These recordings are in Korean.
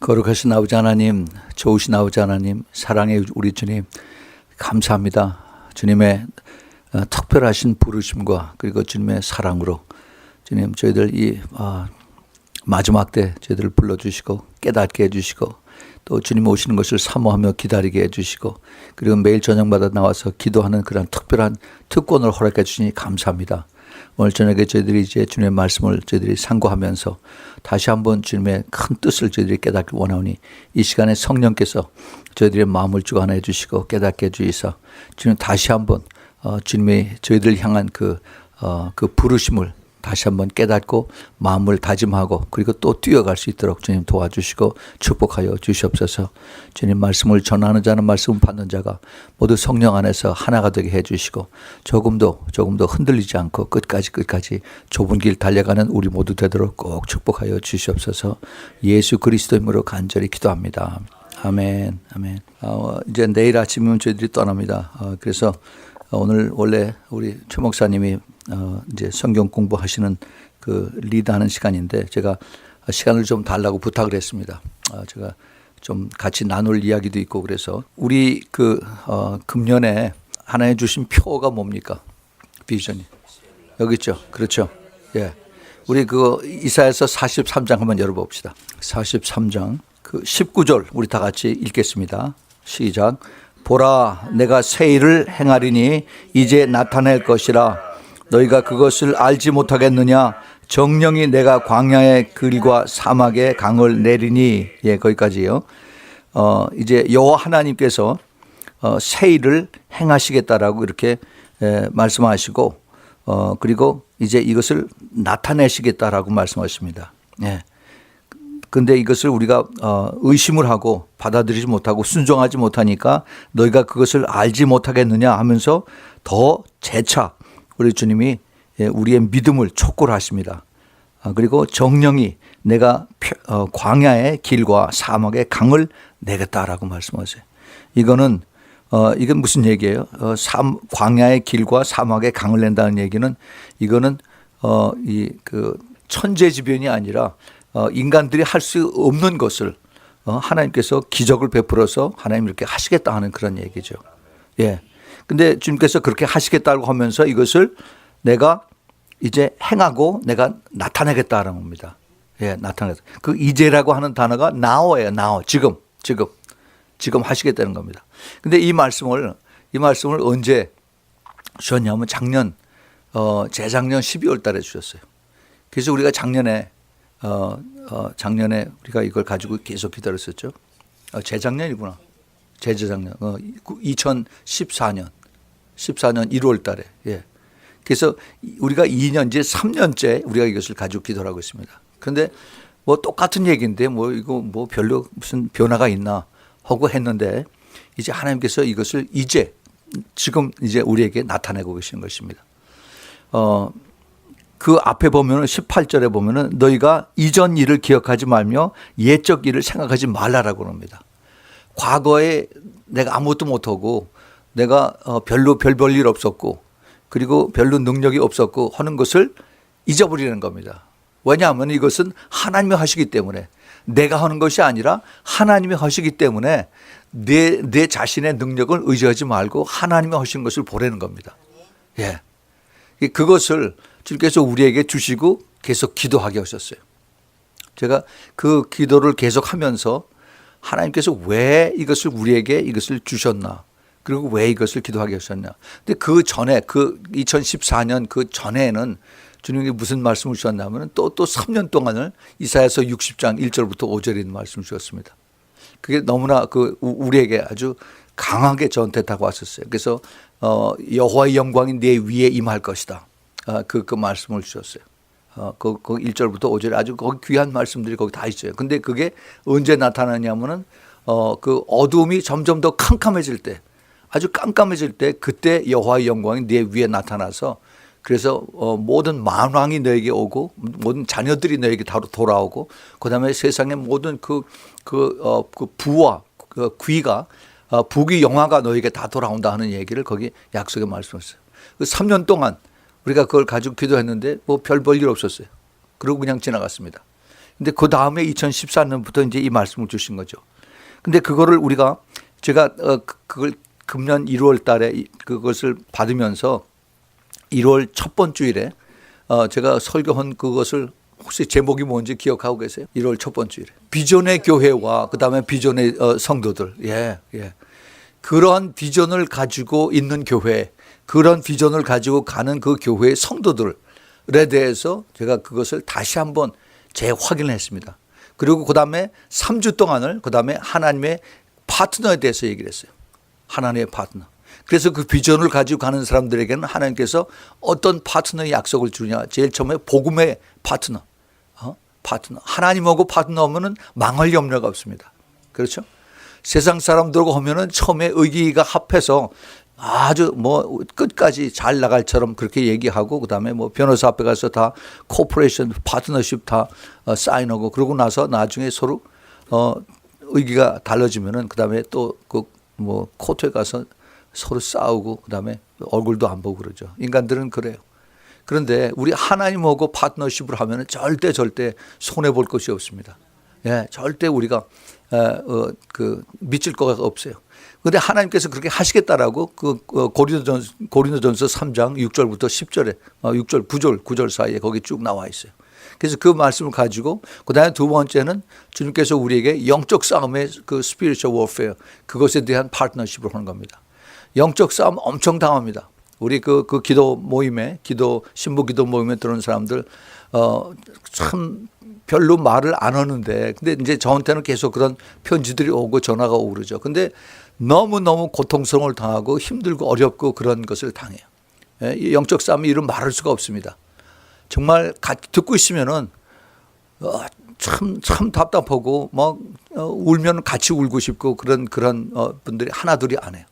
거룩하신 아버지 하나님, 좋으신 아버지 하나님, 사랑의 우리 주님, 감사합니다. 주님의 특별하신 부르심과 그리고 주님의 사랑으로 주님 저희들 이 마지막 때 저희들을 불러주시고 깨닫게 해주시고 또 주님 오시는 것을 사모하며 기다리게 해주시고 그리고 매일 저녁마다 나와서 기도하는 그런 특별한 특권을 허락해 주시니 감사합니다. 오늘 저녁에 저희들이 이제 주님의 말씀을 저희들이 상고하면서 다시 한번 주님의 큰 뜻을 저희들이 깨닫기 원하오니 이 시간에 성령께서 저희들의 마음을 주관해 주시고 깨닫게 해주시사 주님 다시 한번 주님의 저희들 향한 그 부르심을 다시 한번 깨닫고 마음을 다짐하고 그리고 또 뛰어갈 수 있도록 주님 도와주시고 축복하여 주시옵소서. 주님 말씀을 전하는 자는 말씀을 받는 자가 모두 성령 안에서 하나가 되게 해주시고 조금도 흔들리지 않고 끝까지 좁은 길 달려가는 우리 모두 되도록 꼭 축복하여 주시옵소서. 예수 그리스도 이름으로 간절히 기도합니다. 아멘. 이제 내일 아침이면 저희들이 떠납니다. 그래서 오늘 원래 우리 최 목사님이 이제 성경 공부하시는 그 리드하는 시간인데 제가 시간을 좀 달라고 부탁을 했습니다. 제가 좀 같이 나눌 이야기도 있고 그래서 우리 금년에 하나님 주신 표가 뭡니까? 비전이 여기 있죠. 그렇죠. 예, 우리 이사야서 43장 한번 열어봅시다. 43장 19절 우리 다 같이 읽겠습니다. 시작. 보라, 내가 새 일을 행하리니 이제 나타낼 것이라. 너희가 그것을 알지 못하겠느냐? 정령이 내가 광야의 길과 사막의 강을 내리니. 예, 거기까지요. 이제 여호와 하나님께서 새 일을 행하시겠다라고 이렇게 말씀하시고 그리고 이제 이것을 나타내시겠다라고 말씀하십니다. 예. 근데 이것을 우리가 의심을 하고 받아들이지 못하고 순종하지 못하니까 너희가 그것을 알지 못하겠느냐 하면서 더 재차 우리 주님이 우리의 믿음을 촉구를 하십니다. 그리고 정령이 내가 광야의 길과 사막의 강을 내겠다라고 말씀하세요. 이건 무슨 얘기예요? 광야의 길과 사막의 강을 낸다는 얘기는 이거는 천재지변이 아니라 인간들이 할 수 없는 것을 하나님께서 기적을 베풀어서 하나님 이렇게 하시겠다 하는 그런 얘기죠. 예. 근데 주님께서 그렇게 하시겠다고 하면서 이것을 내가 이제 행하고 내가 나타내겠다라는 겁니다. 예, 나타내겠다. 그 이제라고 하는 단어가 now예요. now. 지금 하시겠다는 겁니다. 근데 이 말씀을 언제 주셨냐면 재작년 12월 달에 주셨어요. 그래서 우리가 작년에 우리가 이걸 가지고 계속 기다렸었죠. 재작년 2014년 1월 달에. 예. 그래서 우리가 2년 이제 3년째 우리가 이것을 가지고 기도를 하고 있습니다. 그런데 뭐 똑같은 얘기인데 이거 별로 무슨 변화가 있나 하고 했는데 이제 하나님께서 이것을 지금 우리에게 나타내고 계시는 것입니다. 그 앞에 보면은 18절에 보면은 너희가 이전 일을 기억하지 말며 옛적 일을 생각하지 말라라고 합니다. 과거에 내가 아무것도 못하고 내가 별로 별 볼 일 없었고 그리고 별로 능력이 없었고 하는 것을 잊어버리는 겁니다. 왜냐하면 이것은 하나님이 하시기 때문에 내가 하는 것이 아니라 하나님이 하시기 때문에 내 자신의 능력을 의지하지 말고 하나님이 하신 것을 보라는 겁니다. 예, 그것을 주께서 우리에게 주시고 계속 기도하게 하셨어요. 제가 그 기도를 계속하면서 하나님께서 왜 우리에게 이것을 주셨나 그리고 왜 이것을 기도하게 하셨냐. 근데 그 전에 2014년 그 전에는 주님이 무슨 말씀을 주셨냐면 또 3년 동안을 이사야서 60장 1절부터 5절에 있는 말씀을 주셨습니다. 그게 너무나 우리에게 아주 강하게 저한테 다가왔었어요. 그래서 여호와의 영광이 내 위에 임할 것이다. 그 말씀을 주셨어요. 그 1절부터 5절에 아주 거기 귀한 말씀들이 거기 다 있어요. 근데 그게 언제 나타나냐면은 그 어두움이 점점 더 캄캄해질 때, 아주 깜깜해질 때 그때 여호와의 영광이 내 위에 나타나서 그래서 모든 만왕이 너에게 오고 모든 자녀들이 너에게 돌아오고 그다음에 세상의 모든 부와 귀가 부귀 영화가 너에게 다 돌아온다 하는 얘기를 거기 약속의 말씀했어요. 그 3년 동안 우리가 그걸 가지고 기도했는데 별 볼 일 없었어요. 그러고 그냥 지나갔습니다. 근데 그 다음에 2014년부터 이제 이 말씀을 주신 거죠. 근데 그거를 우리가 제가 그걸 금년 1월 달에 그것을 받으면서 1월 첫 번째 주일에 제가 설교한 그것을 혹시 제목이 뭔지 기억하고 계세요? 1월 첫 번째 주일에 비전의 교회와 그다음에 비전의 성도들. 예. 그러한 비전을 가지고 있는 교회, 그런 비전을 가지고 가는 그 교회의 성도들에 대해서 제가 그것을 다시 한번 재확인을 했습니다. 그리고 그다음에 3주 동안을 그다음에 하나님의 파트너에 대해서 얘기를 했어요. 하나님의 파트너. 그래서 그 비전을 가지고 가는 사람들에게는 하나님께서 어떤 파트너의 약속을 주냐. 제일 처음에 복음의 파트너. 파트너. 하나님하고 파트너하면은 망할 염려가 없습니다. 그렇죠? 세상 사람들하고 하면은 처음에 의기가 합해서 아주 뭐 끝까지 잘 나갈처럼 그렇게 얘기하고 그다음에 뭐 변호사 앞에 가서 다 코퍼레이션 파트너십 다 사인하고 그러고 나서 나중에 서로 의기가 달라지면은 그다음에 또 그 뭐 코트에 가서 서로 싸우고 그다음에 얼굴도 안 보고 그러죠. 인간들은 그래요. 그런데 우리 하나님하고 파트너십을 하면은 절대 손해 볼 것이 없습니다. 예, 절대 우리가 미칠 거가 없어요. 그런데 하나님께서 그렇게 하시겠다라고 그 고린도전서 3장 6절부터 10절에 6절 9절 사이에 거기 쭉 나와 있어요. 그래서 그 말씀을 가지고 그다음에 두 번째는 주님께서 우리에게 영적 싸움의 그 spiritual warfare 그것에 대한 파트너십을 하는 겁니다. 영적 싸움 엄청 당합니다. 우리 그 기도 모임에 신부 기도 모임에 들어오는 사람들 참 별로 말을 안 하는데 근데 이제 저한테는 계속 그런 편지들이 오고 전화가 오고 그러죠. 근데 너무너무 고통스러움을 당하고 힘들고 어렵고 그런 것을 당해요. 이 영적 싸움이 이런 말할 수가 없습니다. 정말 듣고 있으면은 참 답답하고 막 울면 같이 울고 싶고 그런 분들이 하나둘이 안 해요.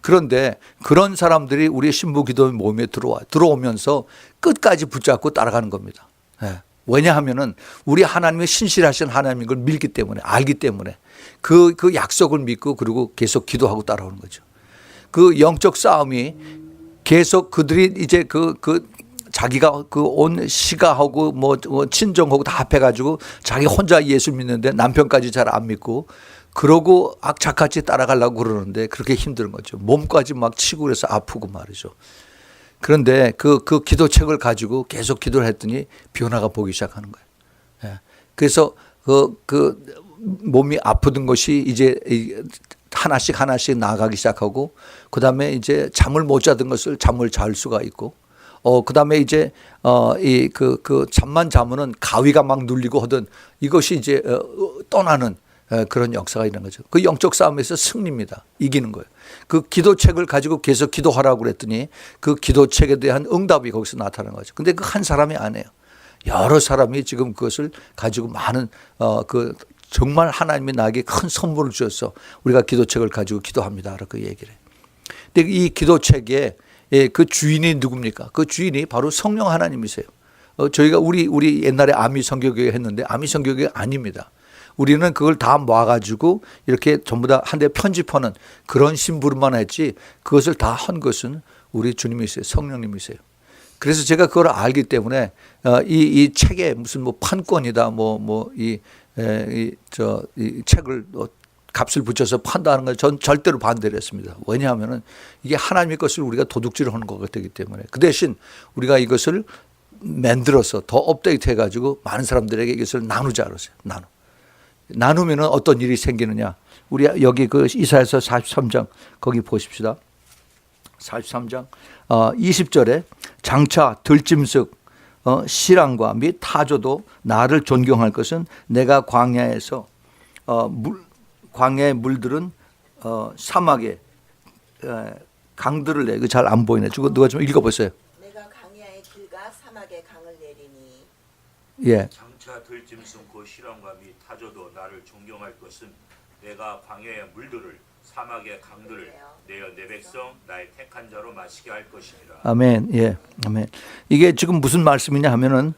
그런데 그런 사람들이 우리 신부 기도 모임에 들어오면서 끝까지 붙잡고 따라가는 겁니다. 왜냐하면은 우리 하나님의 신실하신 하나님인 걸 믿기 때문에 알기 때문에 그 약속을 믿고 그리고 계속 기도하고 따라오는 거죠. 그 영적 싸움이 계속 그들이 이제 자기가 온 시가하고 뭐 친정하고 다 합해가지고 자기 혼자 예수 믿는데 남편까지 잘 안 믿고 그러고 악착같이 따라가려고 그러는데 그렇게 힘든 거죠. 몸까지 막 치고 그래서 아프고 말이죠. 그런데 그 기도책을 가지고 계속 기도를 했더니 변화가 보기 시작하는 거예요. 그래서 그 몸이 아프던 것이 이제 하나씩 나아가기 시작하고 그다음에 이제 잠을 못 자던 것을 잠을 잘 수가 있고 그다음에 이제 잠만 자면은 가위가 막 눌리고 하던 이것이 이제 떠나는 그런 역사가 있는 거죠. 그 영적 싸움에서 승리입니다. 이기는 거예요. 그 기도책을 가지고 계속 기도하라고 그랬더니 그 기도책에 대한 응답이 거기서 나타나는 거죠. 근데 그 한 사람이 아니에요. 여러 사람이 지금 그것을 가지고 많은 정말 하나님이 나에게 큰 선물을 주셔서 우리가 기도책을 가지고 기도합니다. 라고 얘기를 해요. 근데 이 기도책에 그 주인이 누굽니까? 그 주인이 바로 성령 하나님이세요. 저희가 우리 옛날에 아미 선교교회 했는데 아미 선교교회 아닙니다. 우리는 그걸 다 모아가지고 이렇게 전부 다 한 대 편집하는 그런 심부름만 했지 그것을 다 한 것은 우리 주님이세요. 성령님이세요. 그래서 제가 그걸 알기 때문에 이 책에 무슨 뭐 판권이다 이 책을 값을 붙여서 판다는 걸 전 절대로 반대를 했습니다. 왜냐하면은 이게 하나님의 것을 우리가 도둑질을 하는 것 같기 때문에 그 대신 우리가 이것을 만들어서 더 업데이트 해가지고 많은 사람들에게 이것을 나누자 그러세요. 나누면 어떤 일이 생기느냐. 우리 여기 그 이사야서 43장 거기 보십시다. 43장 20절에 장차 들짐승 실랑과 및 타조도 나를 존경할 것은 내가 광야에서 광야의 물들은 사막에 강들을 내. 이거 잘 안 보이네. 누가 좀 읽어보세요. 내가 광야의 길과 사막의 강을 내리니. 예. 장차 들짐승 곧 실랑과 및 타조도 나를 존경할 것은 내가 광야의 물들을 사막의 강들을 내어 내 백성 나의 택한 자로 마시게 할 것이니라. 아멘. 예. 아멘. 이게 지금 무슨 말씀이냐 하면은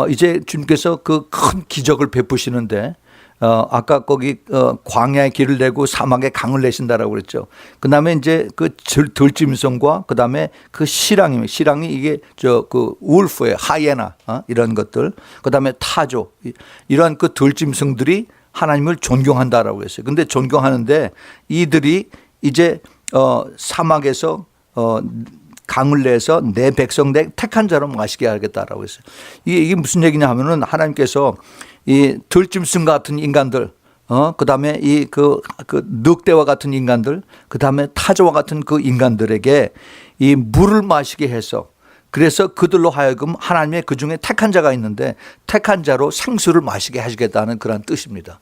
이제 주님께서 그 큰 기적을 베푸시는데 아까 거기 광야의 길을 내고 사막에 강을 내신다라고 그랬죠. 그다음에 이제 그 들짐승과 그다음에 그 시랑이 이게 그 울프의 하이에나 이런 것들, 그다음에 타조 이런 그 들짐승들이 하나님을 존경한다라고 했어요. 근데 존경하는데 이들이 이제 사막에서 강을 내서 내 백성 내 택한 자로 마시게 하겠다라고 했어요. 이게 무슨 얘기냐 하면은 하나님께서 이 들짐승 같은 인간들, 그다음에 그 늑대와 같은 인간들, 그다음에 타조와 같은 그 인간들에게 이 물을 마시게 해서 그래서 그들로 하여금 하나님의 그 중에 택한 자가 있는데 택한 자로 생수를 마시게 하시겠다는 그런 뜻입니다.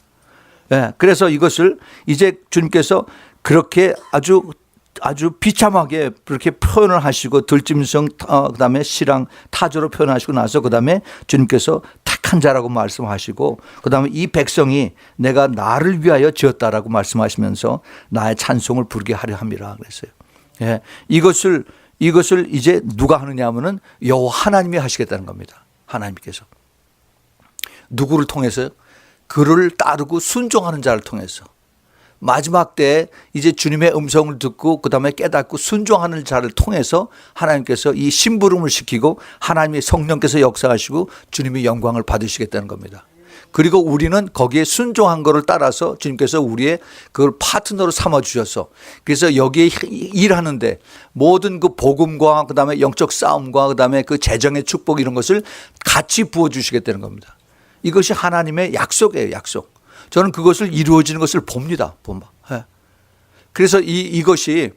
예, 그래서 이것을 이제 주님께서 그렇게 아주 비참하게 그렇게 표현을 하시고 들짐승 그다음에 시랑 타조로 표현하시고 나서 그다음에 주님께서 택한 자라고 말씀하시고 그다음에 이 백성이 내가 나를 위하여 지었다라고 말씀하시면서 나의 찬송을 부르게 하려 함이라 그랬어요. 예, 이것을 이제 누가 하느냐 하면은 여호와 하나님이 하시겠다는 겁니다. 하나님께서 누구를 통해서요? 그를 따르고 순종하는 자를 통해서. 마지막 때에 이제 주님의 음성을 듣고 그다음에 깨닫고 순종하는 자를 통해서 하나님께서 이 심부름을 시키고 하나님의 성령께서 역사하시고 주님의 영광을 받으시겠다는 겁니다. 그리고 우리는 거기에 순종한 것을 따라서 주님께서 우리의 그걸 파트너로 삼아 주셔서 그래서 여기에 일하는데 모든 그 복음과 그다음에 영적 싸움과 그다음에 그 재정의 축복 이런 것을 같이 부어 주시겠다는 겁니다. 이것이 하나님의 약속이에요, 약속. 저는 그것을 이루어지는 것을 봅니다. 그래서 이것이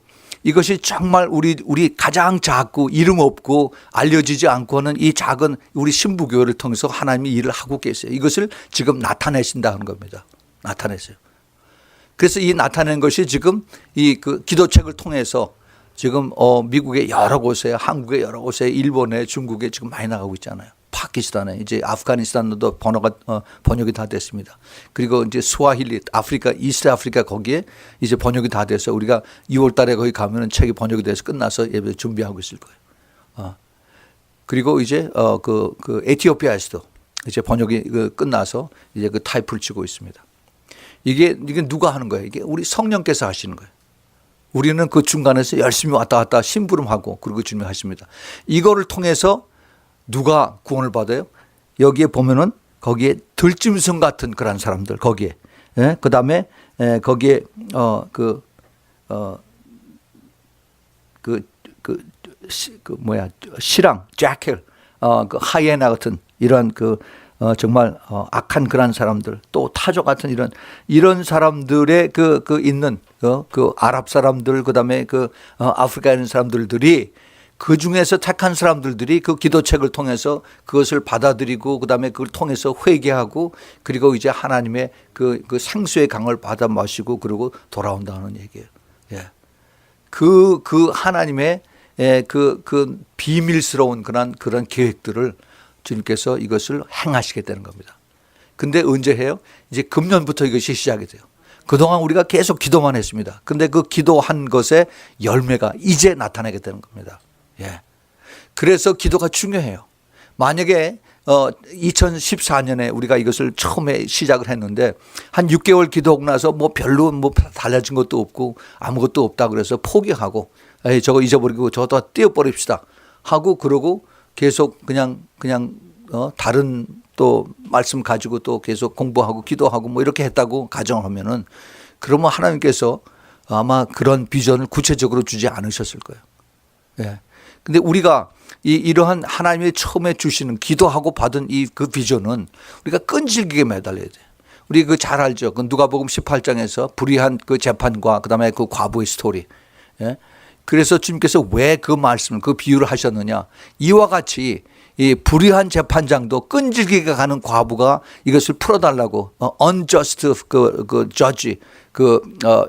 정말 우리 가장 작고 이름 없고 알려지지 않고 하는 이 작은 우리 신부교회를 통해서 하나님이 일을 하고 계세요. 이것을 지금 나타내신다는 겁니다. 나타내세요. 그래서 이 나타낸 것이 지금 그 기도책을 통해서 지금 미국의 여러 곳에, 한국의 여러 곳에, 일본에, 중국에 지금 많이 나가고 있잖아요. 파키스탄에 이제 아프가니스탄도 번역이 다 됐습니다. 그리고 이제 스와힐리 아프리카 이스트 아프리카 거기에 이제 번역이 다 돼서 우리가 2월 달에 거기 가면은 책이 번역이 돼서 끝나서 예배 준비하고 있을 거예요. 그리고 이제 그 에티오피아에서도 이제 번역이 끝나서 이제 그 타이프를 치고 있습니다. 이게 누가 하는 거예요? 이게 우리 성령께서 하시는 거예요. 우리는 그 중간에서 열심히 왔다 갔다 심부름하고 그리고 주님이 하십니다. 이거를 통해서 누가 구원을 받아요? 여기에 보면은 거기에 들짐승 같은 그런 사람들 거기에, 예? 그다음에 거기에 시랑, 자켈, 그 하이에나 같은 이런 정말 악한 그런 사람들, 또 타조 같은 이런 사람들의 그 있는 그 아랍 사람들, 그다음에 아프리카에 있는 사람들이 그 중에서 택한 사람들이 그 기도책을 통해서 그것을 받아들이고 그다음에 그걸 통해서 회개하고 그리고 이제 하나님의 그 생수의 강을 받아 마시고 그리고 돌아온다는 얘기예요. 예. 그 하나님의 그 비밀스러운 그런 계획들을 주님께서 이것을 행하시겠다는 겁니다. 근데 언제 해요? 이제 금년부터 이것이 시작이 돼요. 그동안 우리가 계속 기도만 했습니다. 근데 그 기도한 것의 열매가 이제 나타나겠다는 겁니다. 예. 그래서 기도가 중요해요. 만약에 2014년에 우리가 이것을 처음에 시작을 했는데 한 6개월 기도하고 나서 별로 달라진 것도 없고 아무것도 없다 그래서 포기하고 에이 저거 잊어버리고 저거 띄워버립시다 하고 그러고 계속 그냥 다른 또 말씀 가지고 또 계속 공부하고 기도하고 이렇게 했다고 가정하면은 그러면 하나님께서 아마 그런 비전을 구체적으로 주지 않으셨을 거예요. 예. 근데 우리가 이러한 하나님의 처음에 주시는 기도하고 받은 그 비전은 우리가 끈질기게 매달려야 돼요. 우리 잘 알죠. 누가복음 18장에서 불의한 그 재판과 그다음에 그 과부의 스토리. 예? 그래서 주님께서 왜 그 말씀을 그 비유를 하셨느냐? 이와 같이 이 불의한 재판장도 끈질기게 가는 과부가 이것을 풀어달라고 unjust 그 judge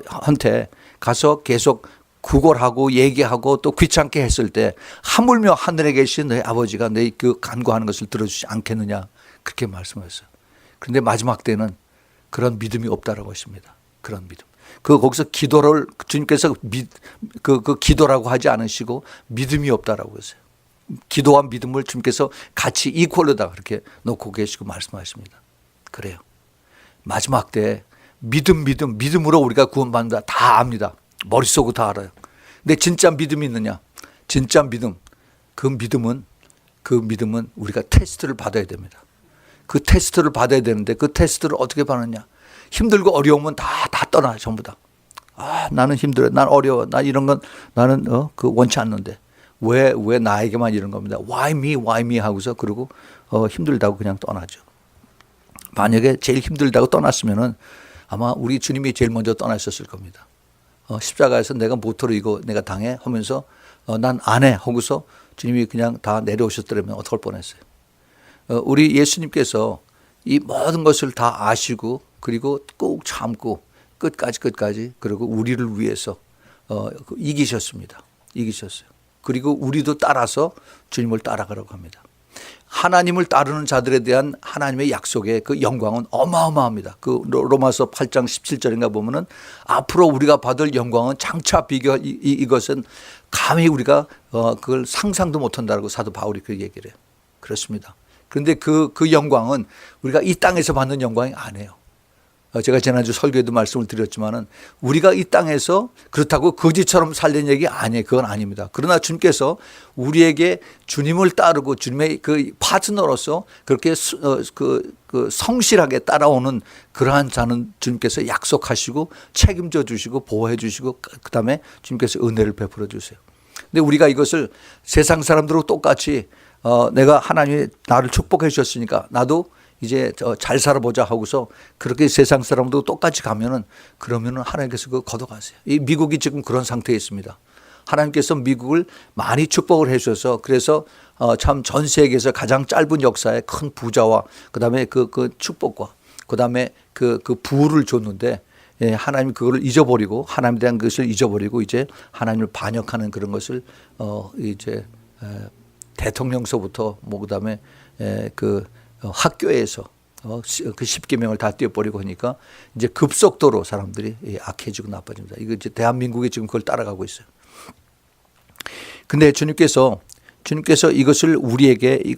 한테 가서 계속 구걸하고 얘기하고 또 귀찮게 했을 때 하물며 하늘에 계신 너희 아버지가 너희 그 간구하는 것을 들어주지 않겠느냐 그렇게 말씀하셨어요. 그런데 마지막 때는 그런 믿음이 없다라고 했습니다. 그런 믿음. 거기서 기도를 주님께서 그 기도라고 하지 않으시고 믿음이 없다라고 했어요. 기도와 믿음을 주님께서 같이 이퀄로다 그렇게 놓고 계시고 말씀하십니다. 그래요. 마지막 때 믿음으로 우리가 구원받는다. 다 압니다. 머릿속으로 다 알아요. 근데 진짜 믿음이 있느냐? 진짜 믿음. 그 믿음은 우리가 테스트를 받아야 됩니다. 그 테스트를 받아야 되는데 그 테스트를 어떻게 받느냐? 힘들고 어려우면 다 떠나요. 전부 다. 나는 힘들어. 난 어려워. 나 이런 건 나는 원치 않는데. 왜 나에게만 이런 겁니다. Why me 하고서 그러고 힘들다고 그냥 떠나죠. 만약에 제일 힘들다고 떠났으면은 아마 우리 주님이 제일 먼저 떠나셨을 겁니다. 십자가에서 내가 모토로 이거 내가 당해 하면서 난 안 해 하고서 주님이 그냥 다 내려오셨더라면 어떡할 뻔했어요. 우리 예수님께서 이 모든 것을 다 아시고 그리고 꼭 참고 끝까지 그리고 우리를 위해서 이기셨습니다. 이기셨어요. 그리고 우리도 따라서 주님을 따라가라고 합니다. 하나님을 따르는 자들에 대한 하나님의 약속의 그 영광은 어마어마합니다. 그 로마서 8장 17절인가 보면은 앞으로 우리가 받을 영광은 장차 비교할 이것은 감히 우리가 그걸 상상도 못한다고 사도 바울이 그 얘기를 해요. 그렇습니다. 그런데 그 영광은 우리가 이 땅에서 받는 영광이 아니에요. 제가 지난주 설교에도 말씀을 드렸지만은 우리가 이 땅에서 그렇다고 거지처럼 살려는 얘기 아니에요. 그건 아닙니다. 그러나 주님께서 우리에게 주님을 따르고 주님의 그 파트너로서 그렇게 성실하게 따라오는 그러한 자는 주님께서 약속하시고 책임져 주시고 보호해 주시고 그다음에 주님께서 은혜를 베풀어 주세요. 근데 우리가 이것을 세상 사람들하고 똑같이 내가 하나님이 나를 축복해 주셨으니까 나도 이제 잘 살아보자 하고서 그렇게 세상 사람도 똑같이 가면은 그러면은 하나님께서 그거 걷어가세요. 이 미국이 지금 그런 상태에 있습니다. 하나님께서 미국을 많이 축복을 해 주셔서 그래서 참 전 세계에서 가장 짧은 역사에 큰 부자와 그다음에 그 축복과 그다음에 그 부를 줬는데 예, 하나님이 그거를 잊어버리고 하나님에 대한 것을 잊어버리고 이제 하나님을 반역하는 그런 것을 이제 대통령서부터 뭐 그다음에 그 학교에서 그 십계명을 다 떼어버리고 하니까 이제 급속도로 사람들이 악해지고 나빠집니다. 이거 이제 대한민국이 지금 그걸 따라가고 있어요. 근데 주님께서 이것을 우리에게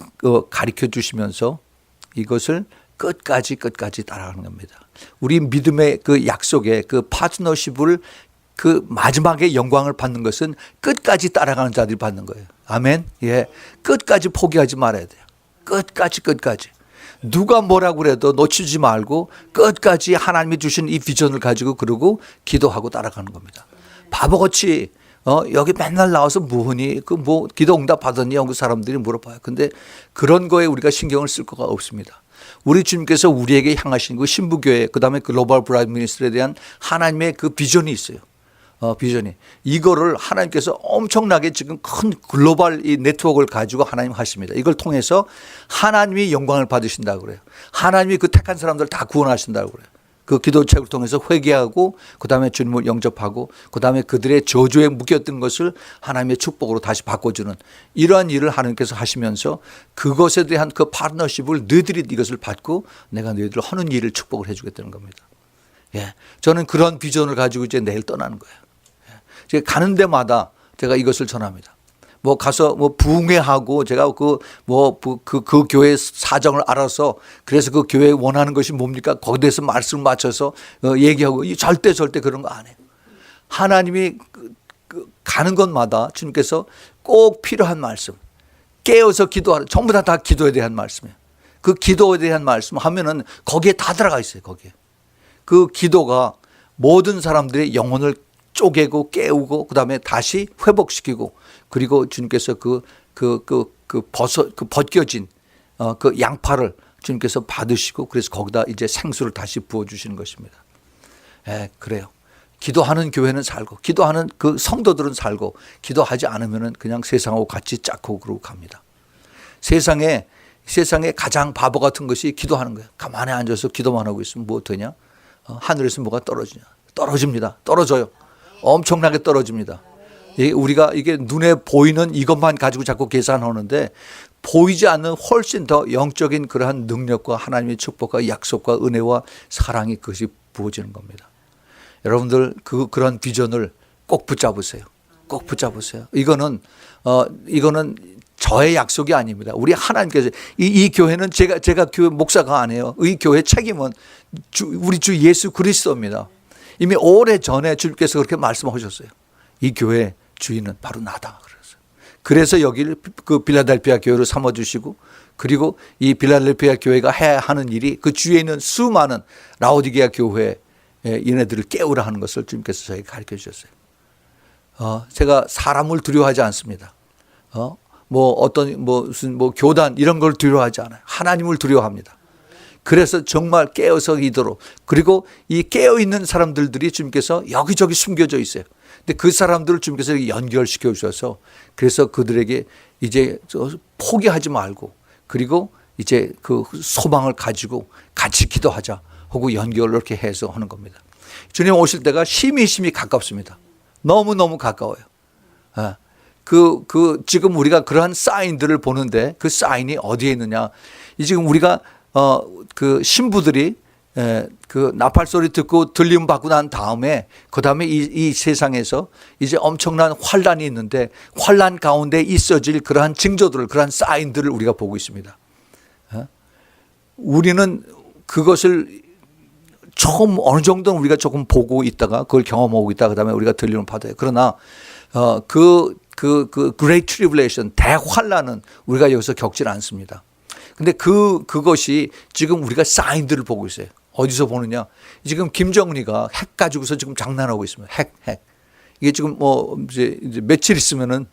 가르쳐 주시면서 이것을 끝까지 따라가는 겁니다. 우리 믿음의 그 약속의 그 파트너십을 그 마지막에 영광을 받는 것은 끝까지 따라가는 자들이 받는 거예요. 아멘. 예, 끝까지 포기하지 말아야 돼요. 끝까지. 누가 뭐라고 그래도 놓치지 말고 끝까지 하나님이 주신 이 비전을 가지고 그러고 기도하고 따라가는 겁니다. 바보같이 여기 맨날 나와서 뭐하니? 뭐 기도 응답 받았니? 하고 사람들이 물어봐요. 근데 그런 거에 우리가 신경을 쓸 거가 없습니다. 우리 주님께서 우리에게 향하신 그 신부교회 그다음에 글로벌 브라이드 미니스트리에 대한 하나님의 그 비전이 있어요. 비전이 이거를 하나님께서 엄청나게 지금 큰 글로벌 이 네트워크를 가지고 하나님 하십니다. 이걸 통해서 하나님이 영광을 받으신다고 그래요. 하나님이 그 택한 사람들 다 구원하신다고 그래요. 그 기도책을 통해서 회개하고 그다음에 주님을 영접하고 그다음에 그들의 저주에 묶였던 것을 하나님의 축복으로 다시 바꿔주는 이러한 일을 하나님께서 하시면서 그것에 대한 그 파트너십을 너희들이 이것을 받고 내가 너희들 하는 일을 축복을 해주겠다는 겁니다. 예, 저는 그런 비전을 가지고 이제 내일 떠나는 거예요. 제가 가는 데마다 제가 이것을 전합니다. 뭐 가서 뭐 부흥회하고 제가 그 교회 사정을 알아서 그래서 그 교회 원하는 것이 뭡니까? 거기에 대해서 말씀을 맞춰서 얘기하고 절대 그런 거 안 해요. 하나님이 가는 곳마다 주님께서 꼭 필요한 말씀 깨어서 기도하는 전부 다 기도에 대한 말씀이에요. 그 기도에 대한 말씀 하면은 거기에 다 들어가 있어요. 거기에. 그 기도가 모든 사람들의 영혼을 쪼개고 깨우고 그다음에 다시 회복시키고 그리고 주님께서 벗겨진 그 양파를 주님께서 받으시고 그래서 거기다 이제 생수를 다시 부어 주시는 것입니다. 예, 그래요. 기도하는 교회는 살고 기도하는 그 성도들은 살고 기도하지 않으면은 그냥 세상하고 같이 짝고 그러고 갑니다. 세상에 가장 바보 같은 것이 기도하는 거예요. 가만히 앉아서 기도만 하고 있으면 뭐 되냐? 하늘에서 뭐가 떨어지냐? 떨어집니다. 떨어져요. 엄청나게 떨어집니다. 우리가 이게 눈에 보이는 이것만 가지고 자꾸 계산하는데 보이지 않는 훨씬 더 영적인 그러한 능력과 하나님의 축복과 약속과 은혜와 사랑이 그것이 부어지는 겁니다. 여러분들 그런 비전을 꼭 붙잡으세요. 꼭 붙잡으세요. 이거는 저의 약속이 아닙니다. 우리 하나님께서 이 교회는 제가 교회 목사가 아니에요. 이 교회 책임은 우리 주 예수 그리스도입니다. 이미 오래 전에 주님께서 그렇게 말씀하셨어요. 이 교회 주인은 바로 나다. 그래서 여기를 그 빌라델피아 교회로 삼아주시고, 그리고 이 빌라델피아 교회가 해야 하는 일이 그 주위에 있는 수많은 라오디게아 교회 얘네들을 깨우라 하는 것을 주님께서 저에게 가르쳐 주셨어요. 제가 사람을 두려워하지 않습니다. 무슨 교단 이런 걸 두려워하지 않아요. 하나님을 두려워합니다. 그래서 정말 깨어서 이도록, 그리고 이 깨어있는 사람들이 주님께서 여기저기 숨겨져 있어요. 근데 그 사람들을 주님께서 연결시켜 주셔서, 그래서 그들에게 이제 포기하지 말고, 그리고 이제 그 소망을 가지고 같이 기도하자 하고 연결을 이렇게 해서 하는 겁니다. 주님 오실 때가 심히 가깝습니다. 너무너무 가까워요. 지금 우리가 그러한 사인들을 보는데, 그 사인이 어디에 있느냐. 지금 우리가 그 신부들이 그 나팔 소리 듣고 들림 받고 난 다음에, 그 다음에 이 세상에서 이제 엄청난 환란이 있는데, 환란 가운데 있어질 그러한 징조들을, 그러한 사인들을 우리가 보고 있습니다. 우리는 그것을 처음 어느 정도는 우리가 조금 보고 있다가, 그걸 경험하고 있다가, 그 다음에 우리가 들림을 받아요. 그러나 그 Great Tribulation, 대환란은 우리가 여기서 겪질 않습니다. 근데 그것이 지금 우리가 사인들을 보고 있어요. 어디서 보느냐? 지금 김정은이가 핵 가지고서 지금 장난하고 있습니다. 핵. 이게 지금 이제 며칠 있으면은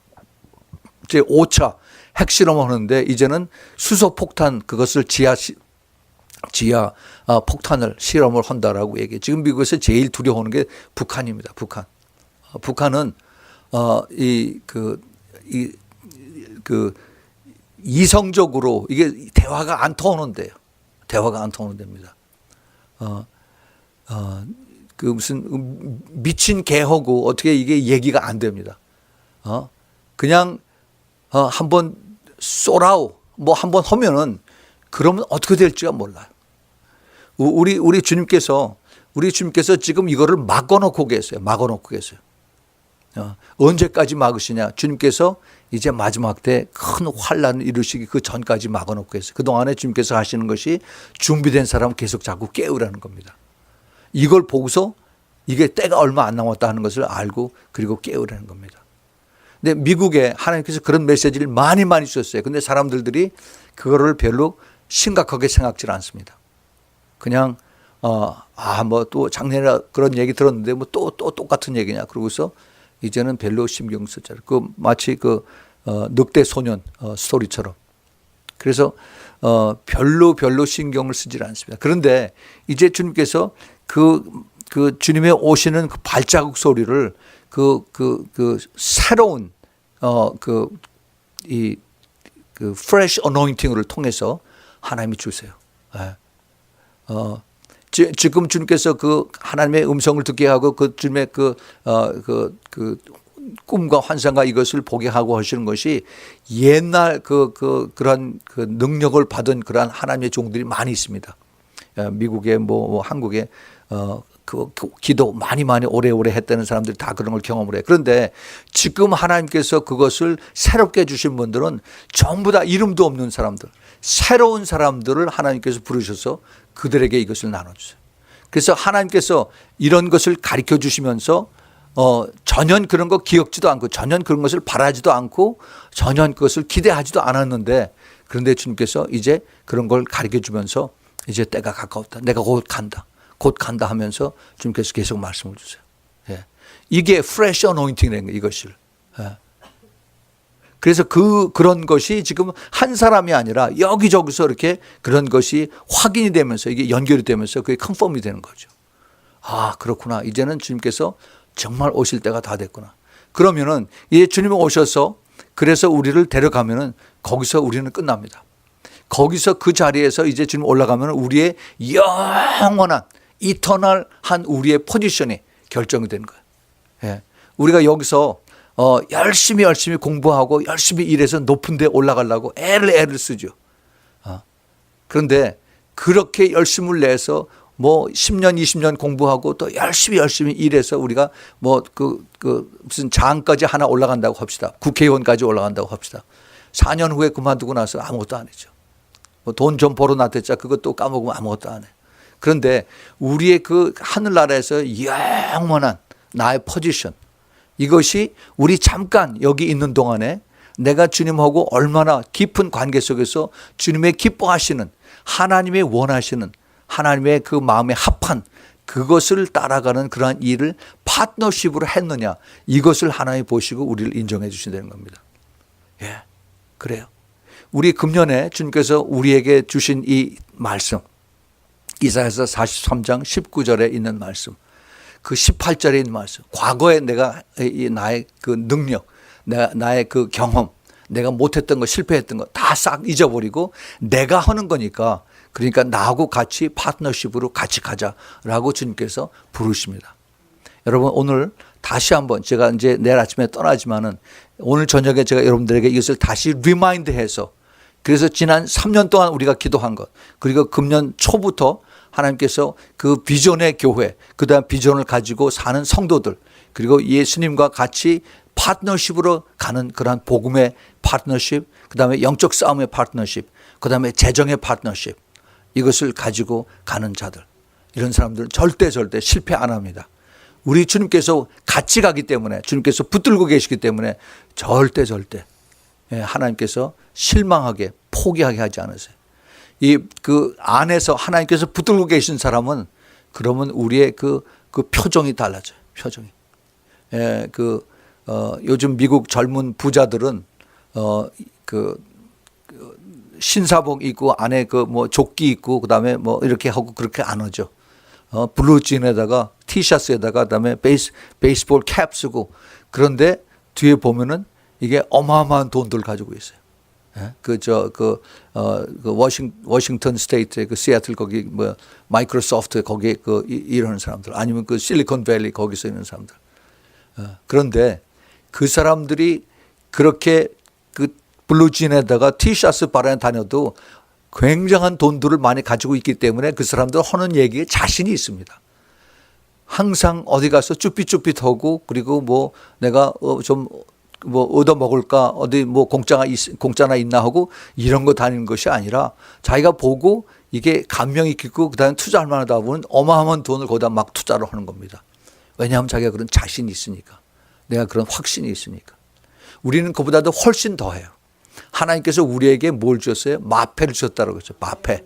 이제 5차 핵 실험하는데, 이제는 수소 폭탄, 그것을 지하 폭탄을 실험을 한다라고 얘기해요. 지금 미국에서 제일 두려워하는 게 북한입니다. 북한은 이성적으로 이게 대화가 안 통하는데요. 대화가 안 통하는 데입니다. 그 무슨 미친 개하고 어떻게 이게 얘기가 안 됩니다. 그냥 한번 쏘라오 뭐 한번 하면은, 그러면 어떻게 될지가 몰라요. 우리 주님께서 지금 이거를 막아놓고 계세요. 언제까지 막으시냐? 주님께서 이제 마지막 때 큰 환란을 이루시기 그 전까지 막아놓고 계세요. 그동안에 주님께서 하시는 것이 준비된 사람 계속 자꾸 깨우라는 겁니다. 이걸 보고서 이게 때가 얼마 안 남았다 하는 것을 알고, 그리고 깨우라는 겁니다. 근데 미국에 하나님께서 그런 메시지를 많이 주셨어요. 근데 사람들이 그거를 별로 심각하게 생각지 않습니다. 그냥 뭐 또 작년에 그런 얘기 들었는데 뭐 또 똑같은 얘기냐, 그러고서 이제는 별로 신경 쓰지 않아요. 마치 늑대 소년 스토리처럼. 그래서 별로 신경을 쓰지 않습니다. 그런데 이제 주님께서 그 주님의 오시는 그 발자국 소리를 새로운 fresh anointing을 통해서 하나님이 주세요. 지금 주님께서 그 하나님의 음성을 듣게 하고 그 주님의 그 꿈과 환상과 이것을 보게 하고 하시는 것이 옛날 그런 능력을 받은 그러한 하나님의 종들이 많이 있습니다. 미국에 뭐 한국에 그 기도 많이 오래오래 했다는 사람들이 다 그런 걸 경험을 해요. 그런데 지금 하나님께서 그것을 새롭게 주신 분들은 전부 다 이름도 없는 사람들, 새로운 사람들을 하나님께서 부르셔서 그들에게 이것을 나눠주세요. 그래서 하나님께서 이런 것을 가르쳐 주시면서 전혀 그런 거 기억지도 않고, 전혀 그런 것을 바라지도 않고, 전혀 그것을 기대하지도 않았는데, 그런데 주님께서 이제 그런 걸 가르쳐 주면서 이제 때가 가까웠다. 내가 곧 간다 하면서 주님께서 계속 말씀을 주세요. 예. 이게 fresh anointing이라는 거예요, 이것을. 예. 그래서 그런 것이 지금 한 사람이 아니라 여기저기서 이렇게 그런 것이 확인이 되면서, 이게 연결이 되면서 그게 컨펌이 되는 거죠. 아, 그렇구나. 이제는 주님께서 정말 오실 때가 다 됐구나. 그러면은 이제 주님이 오셔서, 그래서 우리를 데려가면은 거기서 우리는 끝납니다. 거기서 그 자리에서 이제 주님 올라가면 우리의 영원한 이터널한 우리의 포지션이 결정이 되는 거예요. 예. 우리가 여기서 열심히 공부하고 열심히 일해서 높은 데 올라가려고 애를 쓰죠. 그런데 그렇게 열심을 내서 뭐 10년, 20년 공부하고 또 열심히 일해서 우리가 뭐 무슨 장까지 하나 올라간다고 합시다. 국회의원까지 올라간다고 합시다. 4년 후에 그만두고 나서 아무것도 안 했죠. 뭐 돈 좀 벌어놨댔자 그것도 까먹으면 아무것도 안 해. 그런데 우리의 그 하늘나라에서 영원한 나의 포지션, 이것이 우리 잠깐 여기 있는 동안에 내가 주님하고 얼마나 깊은 관계 속에서 주님의 기뻐하시는, 하나님의 원하시는, 하나님의 그 마음에 합한 그것을 따라가는 그러한 일을 파트너십으로 했느냐, 이것을 하나님 보시고 우리를 인정해 주신다는 겁니다. 예, 그래요. 우리 금년에 주님께서 우리에게 주신 이 말씀, 이사야서 43장 19절에 있는 말씀, 그 18절에 있는 말씀, 과거에 내가 나의 그 능력, 나의 그 경험, 내가 못했던 거, 실패했던 거 다 싹 잊어버리고 내가 하는 거니까, 그러니까 나하고 같이 파트너십으로 같이 가자라고 주님께서 부르십니다. 여러분, 오늘 다시 한번, 제가 이제 내일 아침에 떠나지만은 오늘 저녁에 제가 여러분들에게 이것을 다시 리마인드해서, 그래서 지난 3년 동안 우리가 기도한 것, 그리고 금년 초부터 하나님께서 그 비전의 교회, 그다음 비전을 가지고 사는 성도들, 그리고 예수님과 같이 파트너십으로 가는 그러한 복음의 파트너십, 그다음에 영적 싸움의 파트너십, 그다음에 재정의 파트너십, 이것을 가지고 가는 자들, 이런 사람들은 절대 실패 안 합니다. 우리 주님께서 같이 가기 때문에, 주님께서 붙들고 계시기 때문에 절대 하나님께서 실망하게, 포기하게 하지 않으세요. 그 안에서 하나님께서 붙들고 계신 사람은, 그러면 우리의 그 표정이 달라져요. 표정이. 요즘 미국 젊은 부자들은 신사복 입고 안에 조끼 입고 그다음에 이렇게 하고 그렇게 안 하죠. 블루진에다가 티셔츠에다가 그다음에 베이스볼 캡 쓰고, 그런데 뒤에 보면은 이게 어마어마한 돈들 가지고 있어요. 워싱턴 스테이트의 그 시애틀 거기 마이크로소프트 거기에 일하는 사람들, 아니면 그 실리콘밸리 거기서 있는 사람들. 그런데 그 사람들이 그렇게 그 블루진에다가 티셔츠 바람에 다녀도 굉장한 돈들을 많이 가지고 있기 때문에 그 사람들 하는 얘기에 자신이 있습니다. 항상 어디 가서 쭈삣쭈삣하고, 그리고 내가 좀 얻어 먹을까, 어디 공짜나 있나 하고 이런 거 다니는 것이 아니라, 자기가 보고 이게 감명이 깊고 그다음에 투자할 만하다 보면 어마어마한 돈을 거기다 막 투자를 하는 겁니다. 왜냐하면 자기가 그런 자신이 있으니까, 내가 그런 확신이 있으니까. 우리는 그보다도 훨씬 더해요. 하나님께서 우리에게 뭘 주셨어요? 마패를 주셨다고 그랬죠. 마패.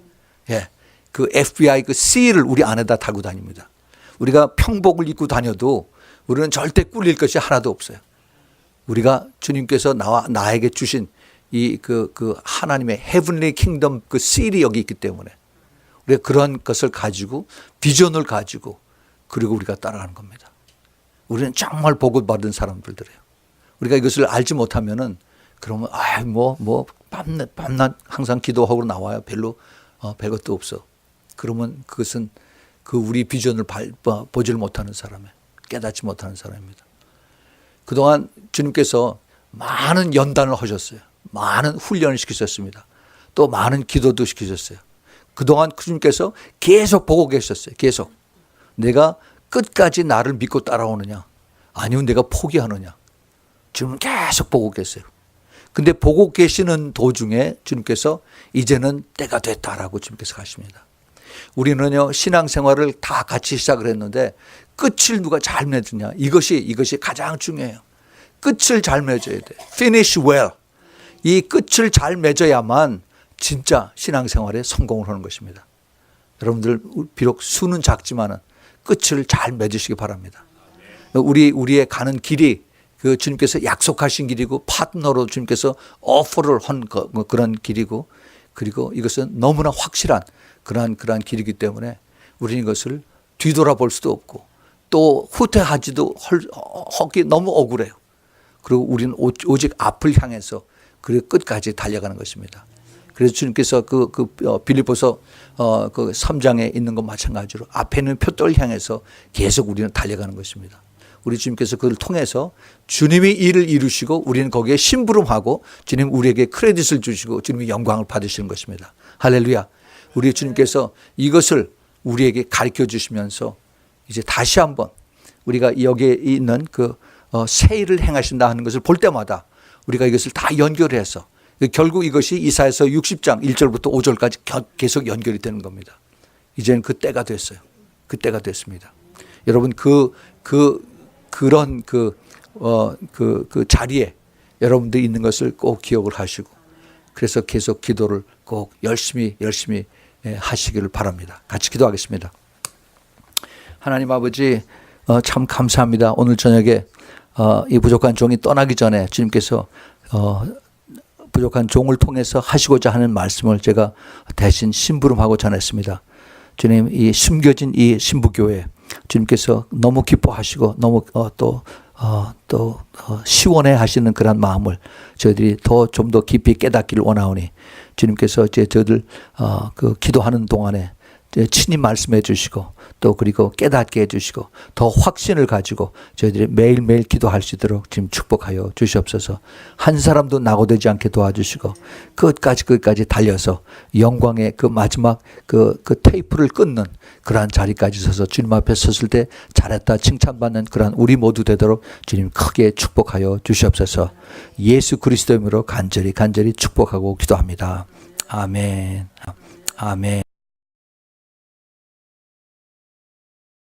예. 그 FBI 그 C를 우리 안에다 달고 다닙니다. 우리가 평복을 입고 다녀도 우리는 절대 꿀릴 것이 하나도 없어요. 우리가 주님께서 나에게 주신 그 하나님의 헤븐리 킹덤 그 C이 여기 있기 때문에 우리가 그런 것을 가지고, 비전을 가지고, 그리고 우리가 따라가는 겁니다. 우리는 정말 복을 받은 사람들이에요. 우리가 이것을 알지 못하면은, 그러면 밤낮 항상 기도하고 나와요. 별것도 없어. 그러면 그것은 그 우리 비전을 보질 못하는 사람이에요. 깨닫지 못하는 사람입니다. 그동안 주님께서 많은 연단을 하셨어요. 많은 훈련을 시키셨습니다. 또 많은 기도도 시키셨어요. 그동안 주님께서 계속 보고 계셨어요. 계속. 내가 끝까지 나를 믿고 따라오느냐, 아니면 내가 포기하느냐. 주님은 계속 보고 계세요. 근데 보고 계시는 도중에 주님께서 이제는 때가 됐다라고 주님께서 가십니다. 우리는요, 신앙생활을 다 같이 시작을 했는데 끝을 누가 잘 맺느냐, 이것이 가장 중요해요. 끝을 잘 맺어야 돼. Finish well. 이 끝을 잘 맺어야만 진짜 신앙생활에 성공을 하는 것입니다. 여러분들 비록 수는 작지만은 끝을 잘 맺으시기 바랍니다. 우리의 가는 길이 그 주님께서 약속하신 길이고, 파트너로 주님께서 오퍼를 한 그런 길이고, 그리고 이것은 너무나 확실한 그러한 길이기 때문에 우리는 이것을 뒤돌아볼 수도 없고, 또 후퇴하지도 하기 너무 억울해요. 그리고 우리는 오직 앞을 향해서 그리고 끝까지 달려가는 것입니다. 그래서 주님께서 빌립보서 그 3장에 있는 것 마찬가지로 앞에 있는 표대를 향해서 계속 우리는 달려가는 것입니다. 우리 주님께서 그걸 통해서 주님이 일을 이루시고 우리는 거기에 심부름하고, 주님 우리에게 크레딧을 주시고 주님이 영광을 받으시는 것입니다. 할렐루야. 우리 주님께서 이것을 우리에게 가르쳐 주시면서 이제 다시 한번 우리가 여기에 있는 새 일을 행하신다 하는 것을 볼 때마다 우리가 이것을 다 연결해서 결국 이것이 이사야서 60장 1절부터 5절까지 계속 연결이 되는 겁니다. 이제는 그 때가 됐어요. 그 때가 됐습니다. 여러분 그런 자리에 여러분들이 있는 것을 꼭 기억을 하시고 그래서 계속 기도를 꼭 열심히 하시기를 바랍니다. 같이 기도하겠습니다. 하나님 아버지 참 감사합니다. 오늘 저녁에 이 부족한 종이 떠나기 전에 주님께서 부족한 종을 통해서 하시고자 하는 말씀을 제가 대신 심부름하고 전했습니다. 주님, 이 숨겨진 이 신부교회 주님께서 너무 기뻐하시고 너무 또 시원해 하시는 그런 마음을 저희들이 좀 더 깊이 깨닫기를 원하오니 주님께서 이제 저희들 그 기도하는 동안에 친히 말씀해 주시고 또 그리고 깨닫게 해 주시고 더 확신을 가지고 저희들이 매일매일 기도할 수 있도록 지금 축복하여 주시옵소서. 한 사람도 낙오되지 않게 도와주시고 끝까지 달려서 영광의 그 마지막 그 테이프를 끊는 그러한 자리까지 서서 주님 앞에 섰을 때 잘했다 칭찬받는 그러한 우리 모두 되도록 주님 크게 축복하여 주시옵소서. 예수 그리스도 이름으로 간절히 축복하고 기도합니다. 아멘. 아멘.